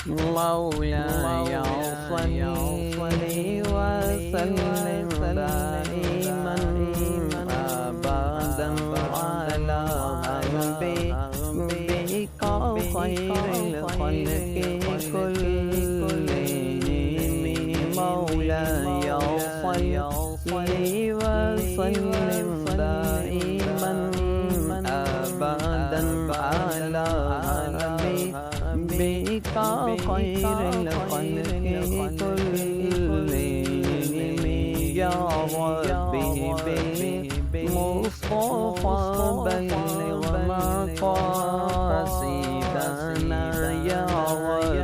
مولاي صل وسلم دائما أبدا على حبيبك خير الخلق كلهم. مولاي صل وسلم دائما أبدا على حبيبك خير الخلق كلهم. يا ربي بالمصطفى بلغ مقاصدنا، يا ربي